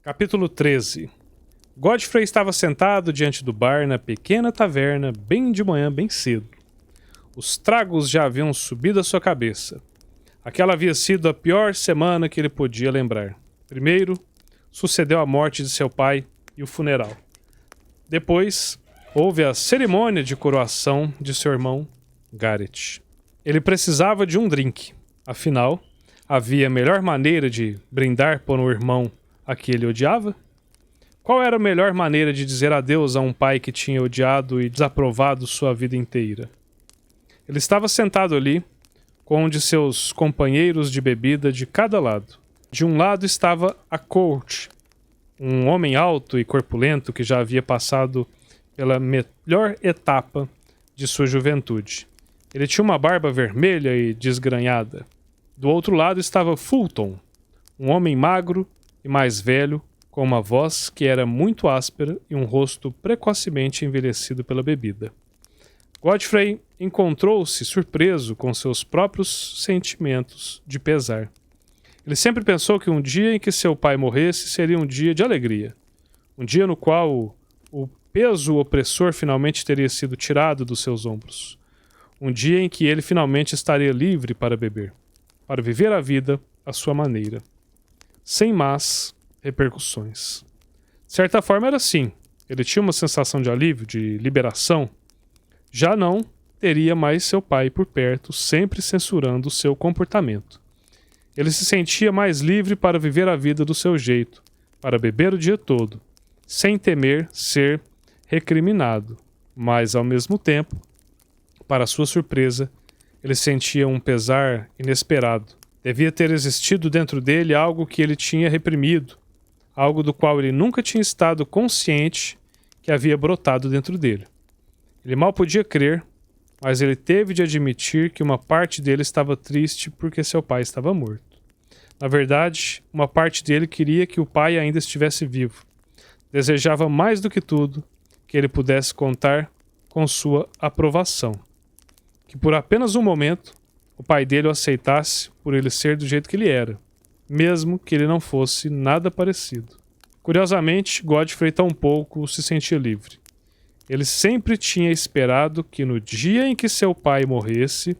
Capítulo 13. Godfrey estava sentado diante do bar na pequena taverna, bem de manhã, bem cedo. Os tragos já haviam subido à sua cabeça. Aquela havia sido a pior semana que ele podia lembrar. Primeiro, sucedeu a morte de seu pai e o funeral. Depois, houve a cerimônia de coroação de seu irmão, Gareth. Ele precisava de um drink. Afinal, havia melhor maneira de brindar por um irmão a que ele odiava? Qual era a melhor maneira de dizer adeus a um pai que tinha odiado e desaprovado sua vida inteira? Ele estava sentado ali, com um de seus companheiros de bebida de cada lado. De um lado estava a Colt, um homem alto e corpulento que já havia passado pela melhor etapa de sua juventude. Ele tinha uma barba vermelha e desgranhada. Do outro lado estava Fulton, um homem magro e mais velho, com uma voz que era muito áspera e um rosto precocemente envelhecido pela bebida. Godfrey encontrou-se surpreso com seus próprios sentimentos de pesar. Ele sempre pensou que um dia em que seu pai morresse seria um dia de alegria. Um dia no qual o peso opressor finalmente teria sido tirado dos seus ombros. Um dia em que ele finalmente estaria livre para beber, para viver a vida à sua maneira, sem más repercussões. De certa forma era assim. Ele tinha uma sensação de alívio, de liberação. Já não teria mais seu pai por perto, sempre censurando seu comportamento. Ele se sentia mais livre para viver a vida do seu jeito, para beber o dia todo, sem temer ser recriminado. Mas, ao mesmo tempo, para sua surpresa, ele sentia um pesar inesperado. Devia ter existido dentro dele algo que ele tinha reprimido, algo do qual ele nunca tinha estado consciente que havia brotado dentro dele. Ele mal podia crer, mas ele teve de admitir que uma parte dele estava triste porque seu pai estava morto. Na verdade, uma parte dele queria que o pai ainda estivesse vivo. Desejava mais do que tudo que ele pudesse contar com sua aprovação. Que por apenas um momento o pai dele o aceitasse por ele ser do jeito que ele era, mesmo que ele não fosse nada parecido. Curiosamente, Godfrey tampouco se sentia livre. Ele sempre tinha esperado que no dia em que seu pai morresse,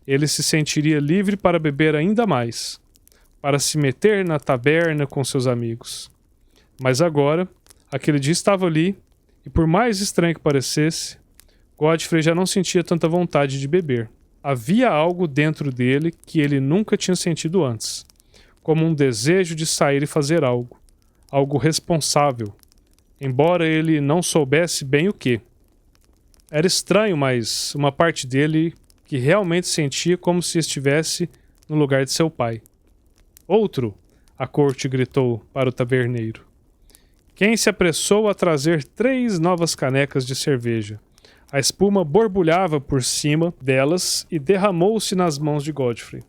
ele se sentiria livre para beber ainda mais, para se meter na taberna com seus amigos. Mas agora, aquele dia estava ali, e por mais estranho que parecesse, Godfrey já não sentia tanta vontade de beber. Havia algo dentro dele que ele nunca tinha sentido antes, como um desejo de sair e fazer algo, algo responsável, embora ele não soubesse bem o que. Era estranho, mas uma parte dele que realmente sentia como se estivesse no lugar de seu pai. Outro, a corte gritou para o taverneiro, quem se apressou a trazer 3 novas canecas de cerveja. A espuma borbulhava por cima delas e derramou-se nas mãos de Godfrey.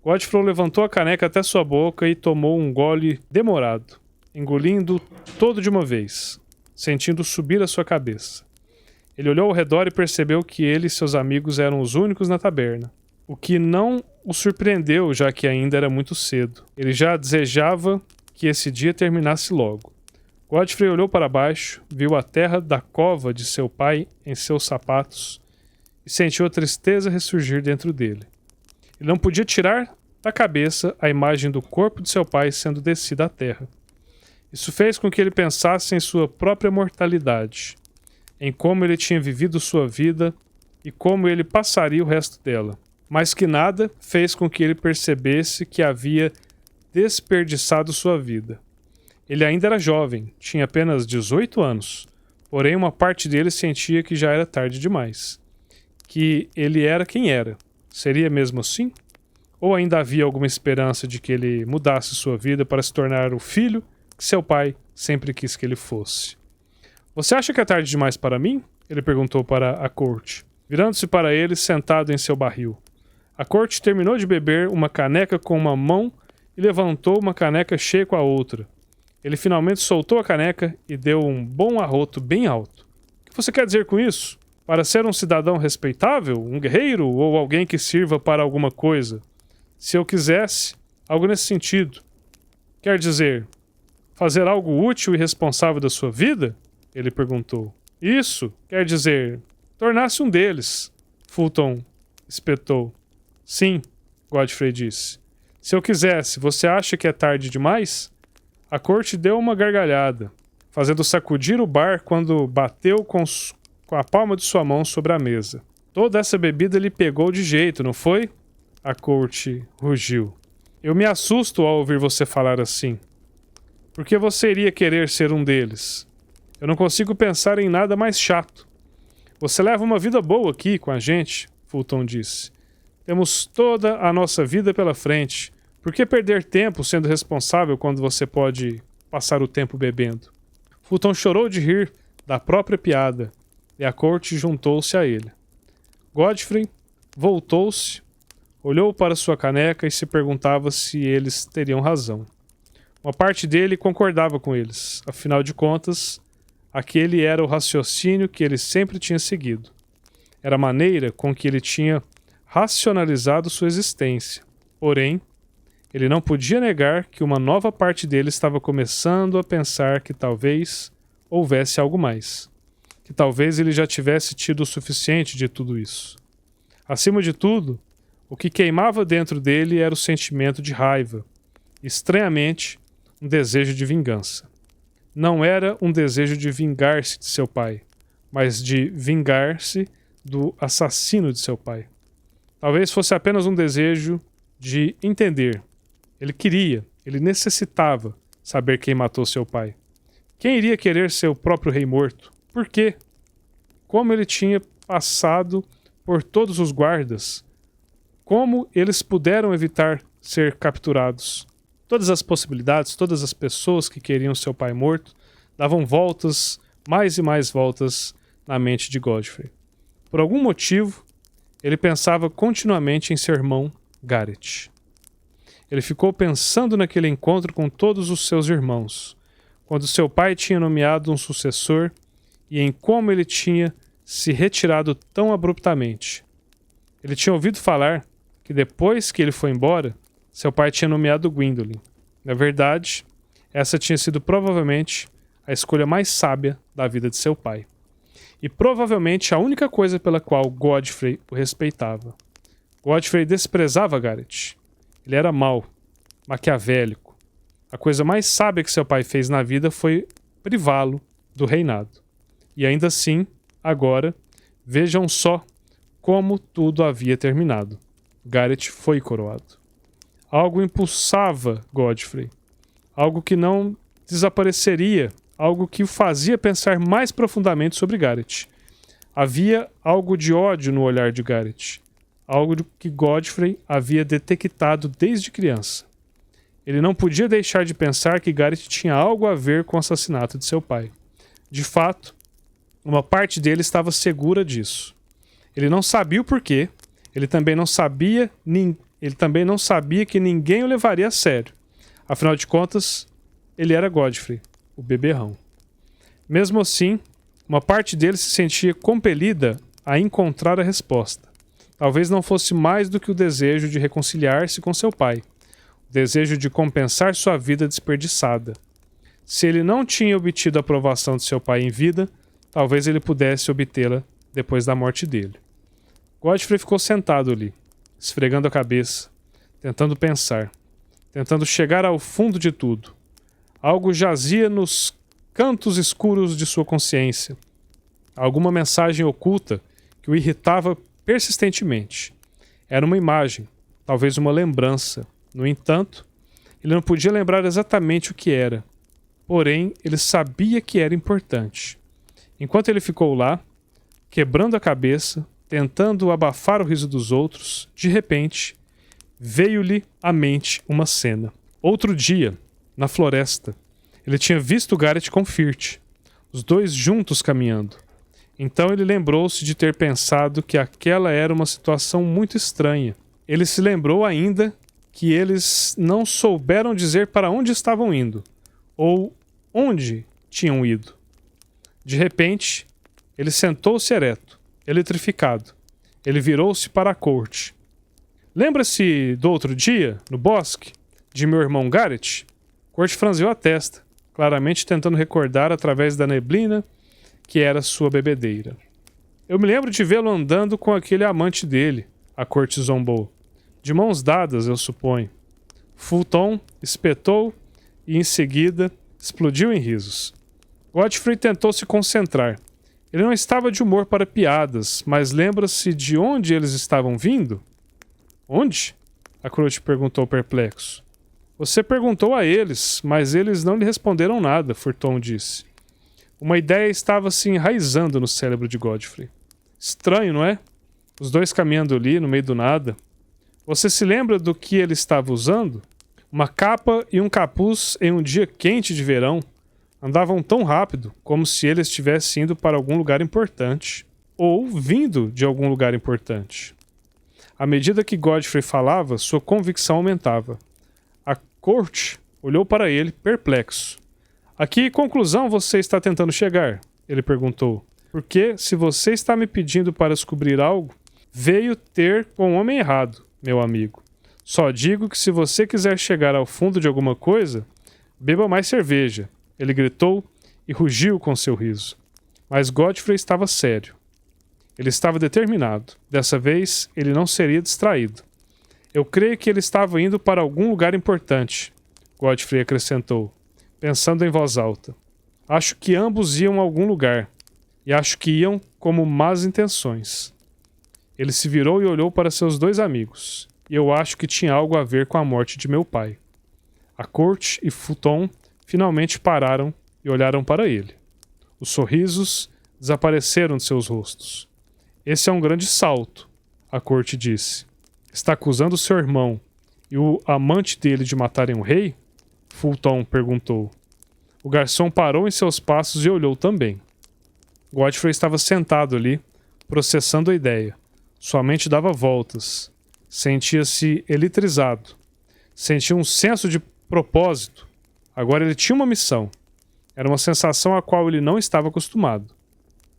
Godfrey levantou a caneca até sua boca e tomou um gole demorado, engolindo todo de uma vez, sentindo subir a sua cabeça. Ele olhou ao redor e percebeu que ele e seus amigos eram os únicos na taberna, o que não o surpreendeu, já que ainda era muito cedo. Ele já desejava que esse dia terminasse logo. Godfrey olhou para baixo, viu a terra da cova de seu pai em seus sapatos e sentiu a tristeza ressurgir dentro dele. Ele não podia tirar da cabeça a imagem do corpo de seu pai sendo descido à terra. Isso fez com que ele pensasse em sua própria mortalidade, em como ele tinha vivido sua vida e como ele passaria o resto dela. Mais que nada, fez com que ele percebesse que havia desperdiçado sua vida. Ele ainda era jovem, tinha apenas 18 anos, porém uma parte dele sentia que já era tarde demais. Que ele era quem era. Seria mesmo assim? Ou ainda havia alguma esperança de que ele mudasse sua vida para se tornar o filho que seu pai sempre quis que ele fosse? Você acha que é tarde demais para mim? Ele perguntou para a corte, virando-se para ele sentado em seu barril. A corte terminou de beber uma caneca com uma mão e levantou uma caneca cheia com a outra. Ele finalmente soltou a caneca e deu um bom arroto bem alto. O que você quer dizer com isso? Para ser um cidadão respeitável, um guerreiro ou alguém que sirva para alguma coisa? Se eu quisesse, algo nesse sentido. Quer dizer, Fazer algo útil e responsável da sua vida? Ele perguntou. Isso, quer dizer, tornar-se um deles. Fulton espetou. Sim, Godfrey disse. Se eu quisesse, você acha que é tarde demais? A corte deu uma gargalhada, fazendo sacudir o bar quando bateu com a palma de sua mão sobre a mesa. Toda essa bebida lhe pegou de jeito, não foi? A corte rugiu. Eu me assusto ao ouvir você falar assim. Por que você iria querer ser um deles? Eu não consigo pensar em nada mais chato. Você leva uma vida boa aqui com a gente, Fulton disse. Temos toda a nossa vida pela frente. Por que perder tempo sendo responsável quando você pode passar o tempo bebendo? Fulton chorou de rir da própria piada, e a corte juntou-se a ele. Godfrey voltou-se, olhou para sua caneca e se perguntava se eles teriam razão. Uma parte dele concordava com eles, afinal de contas, aquele era o raciocínio que ele sempre tinha seguido. Era a maneira com que ele tinha racionalizado sua existência. Porém, ele não podia negar que uma nova parte dele estava começando a pensar que talvez houvesse algo mais. Que talvez ele já tivesse tido o suficiente de tudo isso. Acima de tudo, o que queimava dentro dele era o sentimento de raiva. Estranhamente, um desejo de vingança. Não era um desejo de vingar-se de seu pai, mas de vingar-se do assassino de seu pai. Talvez fosse apenas um desejo de entender. Ele queria, ele necessitava saber quem matou seu pai. Quem iria querer ser o próprio rei morto? Por quê? Como ele tinha passado por todos os guardas? Como eles puderam evitar ser capturados? Todas as possibilidades, todas as pessoas que queriam seu pai morto, davam voltas, mais e mais voltas, na mente de Godfrey. Por algum motivo, ele pensava continuamente em seu irmão Garrett. Ele ficou pensando naquele encontro com todos os seus irmãos, quando seu pai tinha nomeado um sucessor e em como ele tinha se retirado tão abruptamente. Ele tinha ouvido falar que depois que ele foi embora, seu pai tinha nomeado Gwyndolin. Na verdade, essa tinha sido provavelmente a escolha mais sábia da vida de seu pai. E provavelmente a única coisa pela qual Godfrey o respeitava. Godfrey desprezava Garrett. Ele era mau, maquiavélico. A coisa mais sábia que seu pai fez na vida foi privá-lo do reinado. E ainda assim, agora, vejam só como tudo havia terminado. Garrett foi coroado. Algo impulsava Godfrey. Algo que não desapareceria. Algo que o fazia pensar mais profundamente sobre Garrett. Havia algo de ódio no olhar de Garrett. Algo que Godfrey havia detectado desde criança. Ele não podia deixar de pensar que Garrett tinha algo a ver com o assassinato de seu pai. De fato, uma parte dele estava segura disso. Ele não sabia o porquê. Ele também não sabia que ninguém o levaria a sério. Afinal de contas, ele era Godfrey, o beberrão. Mesmo assim, uma parte dele se sentia compelida a encontrar a resposta. Talvez não fosse mais do que o desejo de reconciliar-se com seu pai, o desejo de compensar sua vida desperdiçada. Se ele não tinha obtido a aprovação de seu pai em vida, talvez ele pudesse obtê-la depois da morte dele. Godfrey ficou sentado ali, esfregando a cabeça, tentando pensar, tentando chegar ao fundo de tudo. Algo jazia nos cantos escuros de sua consciência. Alguma mensagem oculta que o irritava persistentemente. Era uma imagem, talvez uma lembrança. No entanto, ele não podia lembrar exatamente o que era. Porém, ele sabia que era importante. Enquanto ele ficou lá, quebrando a cabeça, tentando abafar o riso dos outros, de repente, veio-lhe à mente uma cena. Outro dia, na floresta, ele tinha visto Garrett com Firth, os dois juntos caminhando. Então ele lembrou-se de ter pensado que aquela era uma situação muito estranha. Ele se lembrou ainda que eles não souberam dizer para onde estavam indo, ou onde tinham ido. De repente, ele sentou-se ereto, eletrificado. Ele virou-se para a corte. Lembra-se do outro dia, no bosque, de meu irmão Garrett? Corte franziu a testa. claramente tentando recordar através da neblina que era sua bebedeira. Eu me lembro de vê-lo andando com aquele amante dele, a Court zombou. De mãos dadas, eu suponho. Fulton espetou e, em seguida, explodiu em risos. Godfrey tentou se concentrar. Ele não estava de humor para piadas, mas lembra-se de onde eles estavam vindo? Onde? A Court perguntou perplexo. Você perguntou a eles, mas eles não lhe responderam nada, Fulton disse. Uma ideia estava se enraizando no cérebro de Godfrey. Estranho, não é? Os dois caminhando ali, no meio do nada. Você se lembra do que ele estava usando? Uma capa e um capuz em um dia quente de verão. Andavam tão rápido, como se ele estivesse indo para algum lugar importante. Ou vindo de algum lugar importante. À medida que Godfrey falava, sua convicção aumentava. A Court olhou para ele, perplexo. A que conclusão você está tentando chegar? Ele perguntou. Porque, se você está me pedindo para descobrir algo, veio ter com o homem errado, meu amigo. Só digo que se você quiser chegar ao fundo de alguma coisa, beba mais cerveja. Ele gritou e rugiu com seu riso. Mas Godfrey estava sério. Ele estava determinado. Dessa vez, ele não seria distraído. Eu creio que ele estava indo para algum lugar importante, Godfrey acrescentou, pensando em voz alta. Acho que ambos iam a algum lugar. E acho que iam como más intenções. Ele se virou e olhou para seus dois amigos. E eu acho que tinha algo a ver com a morte de meu pai. A Court e Fulton finalmente pararam e olharam para ele. Os sorrisos desapareceram de seus rostos. Esse é um grande salto, a Court disse. Está acusando seu irmão e o amante dele de matarem um rei? Fulton perguntou. O garçom parou em seus passos e olhou também. Godfrey estava sentado ali, processando a ideia. Sua mente dava voltas. Sentia-se eletrizado. Sentia um senso de propósito. Agora ele tinha uma missão. Era uma sensação a qual ele não estava acostumado.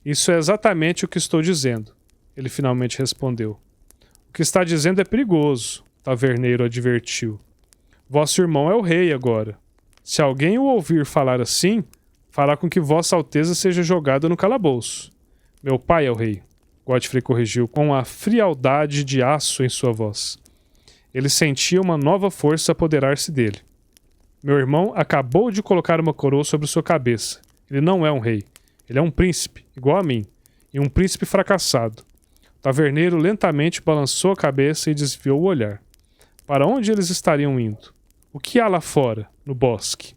Isso é exatamente o que estou dizendo, ele finalmente respondeu. O que está dizendo é perigoso, o taverneiro advertiu. Vosso irmão é o rei agora. Se alguém o ouvir falar assim, fará com que Vossa Alteza seja jogada no calabouço. Meu pai é o rei, Godfrey corrigiu com a frialdade de aço em sua voz. Ele sentia uma nova força apoderar-se dele. Meu irmão acabou de colocar uma coroa sobre sua cabeça. Ele não é um rei. Ele é um príncipe, igual a mim, e um príncipe fracassado. O taverneiro lentamente balançou a cabeça e desviou o olhar. Para onde eles estariam indo? O que há lá fora, no bosque?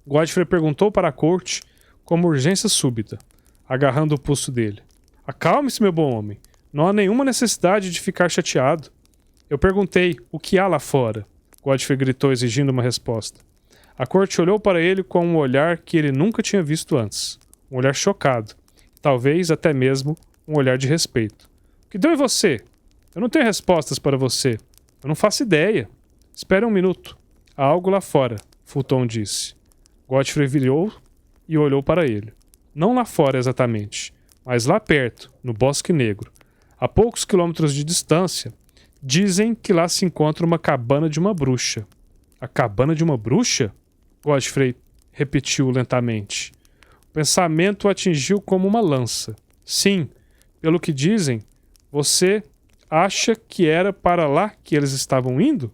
Godfrey perguntou para a Court com uma urgência súbita, agarrando o pulso dele. Acalme-se, meu bom homem. Não há nenhuma necessidade de ficar chateado. Eu perguntei, o que há lá fora? Godfrey gritou, exigindo uma resposta. A Court olhou para ele com um olhar que ele nunca tinha visto antes. Um olhar chocado. Talvez até mesmo um olhar de respeito. O que deu em você? Eu não tenho respostas para você. Eu não faço ideia. Espere um minuto. Há algo lá fora, Fulton disse. Godfrey virou e olhou para ele. Não lá fora exatamente, mas lá perto, no Bosque Negro. A poucos quilômetros de distância, dizem que lá se encontra uma cabana de uma bruxa. A cabana de uma bruxa? Godfrey repetiu lentamente. O pensamento o atingiu como uma lança. Sim, pelo que dizem, você acha que era para lá que eles estavam indo?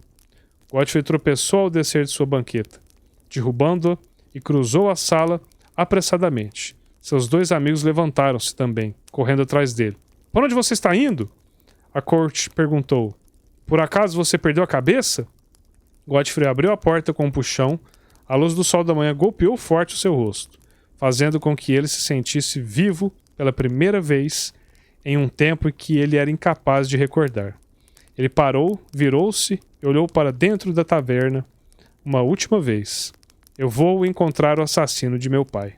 Godfrey tropeçou ao descer de sua banqueta, derrubando-a e cruzou a sala apressadamente. Seus dois amigos levantaram-se também, correndo atrás dele. Para onde você está indo? A Court perguntou. Por acaso você perdeu a cabeça? Godfrey abriu a porta com um puxão. A luz do sol da manhã golpeou forte o seu rosto, fazendo com que ele se sentisse vivo pela primeira vez em um tempo em que ele era incapaz de recordar. Ele parou, virou-se e olhou para dentro da taverna uma última vez. Eu vou encontrar o assassino de meu pai.